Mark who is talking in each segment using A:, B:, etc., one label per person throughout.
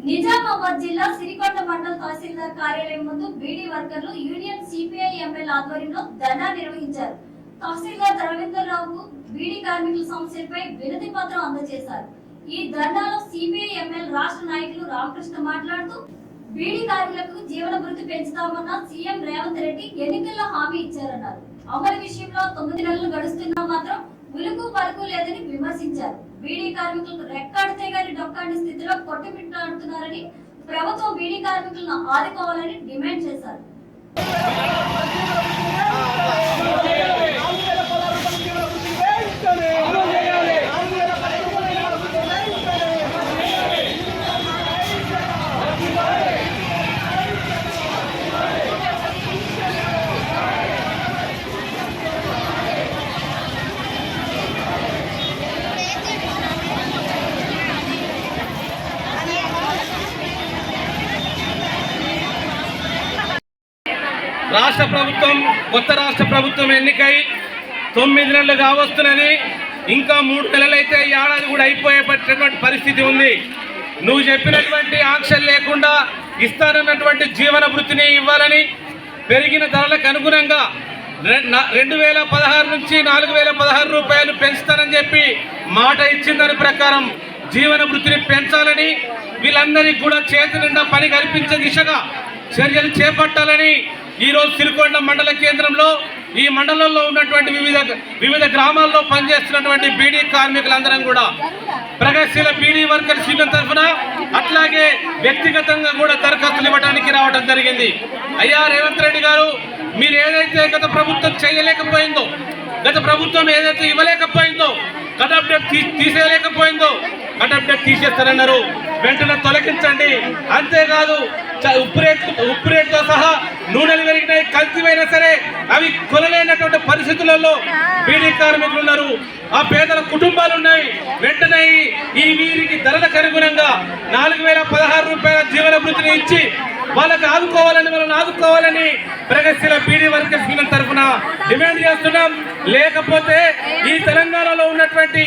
A: నిజామాబాద్ జిల్లా సిరికొండ మండల తహసీల్దార్ కార్యాలయం ముందు బీడీ వర్కర్లు యూనియన్ సిపిఐ ఎంఎల్ ఆధ్వర్యంలో ధర్నా నిర్వహించారు. తహసీల్దార్ రవీంద్రరావుకు బీడీ కార్మికుల సమస్యలపై వినతి పత్రం అందజేశారు. ఈ ధర్నాలో సిపిఐ ఎంఎల్ రాష్ట్ర నాయకులు రామకృష్ణ మాట్లాడుతూ బీడీ కార్మికులకు జీవన భృతి పెంచుతామన్న సీఎం రేవంత్ రెడ్డి ఎన్నికల్లో హామీ ఇచ్చారన్నారు. అమలు విషయంలో 9 నెలలు గడుస్తున్నా మాత్రం ఉలుకు పలుకు లేదని విమర్శించారు. బీడీ కార్మికులకు రెక్కాడితే గాని డొక్కాడి స్థితిలో కొట్టుమిట్టాడుతున్నారని, ప్రభుత్వం బీడీ కార్మికులను ఆదుకోవాలని డిమాండ్ చేశారు.
B: రాష్ట్ర ప్రభుత్వం కొత్త రాష్ట్ర ప్రభుత్వం ఎన్నికై 9 నెలలు కావస్తున్నది. ఇంకా 3 నెలలైతే ఏడాది కూడా అయిపోయేటటువంటి పరిస్థితి ఉంది. నువ్వు చెప్పినటువంటి ఆంక్షలు లేకుండా ఇస్తానన్నటువంటి జీవన వృత్తిని ఇవ్వాలని, పెరిగిన ధరలకు అనుగుణంగా 2016 నుంచి 4016 రూపాయలు పెంచుతానని చెప్పి మాట ఇచ్చిన దాని ప్రకారం జీవన వృత్తిని పెంచాలని, వీళ్ళందరికీ కూడా చేతి నిండా పని కల్పించే దిశగా చర్యలు చేపట్టాలని ఈరోజు సిరికొండ మండల కేంద్రంలో, ఈ మండలంలో ఉన్నటువంటి వివిధ గ్రామాల్లో పనిచేస్తున్నటువంటి బీడీ కార్మికులందరం కూడా ప్రగతిశీల బీడీ వర్కర్స్ యూనియన్ తరఫున అట్లాగే వ్యక్తిగతంగా కూడా దరఖాస్తులు ఇవ్వడానికి రావడం జరిగింది. అయ్యా రేవంత్ రెడ్డి గారు, మీరు ఏదైతే గత ప్రభుత్వం చేయలేకపోయిందో, గత ప్రభుత్వం ఏదైతే ఇవ్వలేకపోయిందో, కట్ ఆఫ్ డేట్ తీసేయలేకపోయిందో కట్ డేట్ తీసేస్తారన్నారు. వెంటనే తొలగించండి. అంతేకాదు ఉప్పు రేట్తో సహా నూనెలు పెరిగినాయి, కల్తీవైనా సరే అవి కొనలేనటువంటి పరిస్థితులలో బీడీ కార్మికులు ఉన్నారు, ఆ పేదల కుటుంబాలు ఉన్నాయి. వెంటనే ఈ వీరికి ధరలకు అనుగుణంగా 4016 రూపాయల జీవన భృతిని ఇచ్చి వాళ్ళని ఆదుకోవాలని ప్రగతిశీల బీడీ వర్కర్స్ యూనియన్ తరఫున డిమాండ్ చేస్తున్నాం. లేకపోతే ఈ తెలంగాణలో ఉన్నటువంటి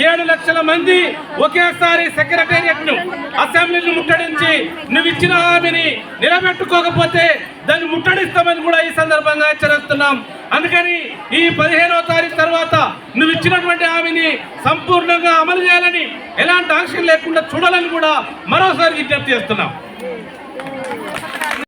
B: 7 లక్షల మంది ఒకేసారి సెక్రటేరియట్ ను, అసెంబ్లీని ముట్టడించి నువ్వు ఇచ్చిన హామీని నిలబెట్టుకోకపోతే దాన్ని ముట్టడిస్తామని కూడా ఈ సందర్భంగా హెచ్చరిస్తున్నాం. అందుకని ఈ 15వ తారీఖు తర్వాత నువ్వు ఇచ్చినటువంటి హామీని సంపూర్ణంగా అమలు చేయాలని, ఎలాంటి ఆంక్షలు లేకుండా చూడాలని కూడా మరోసారి విజ్ఞప్తి చేస్తున్నాం.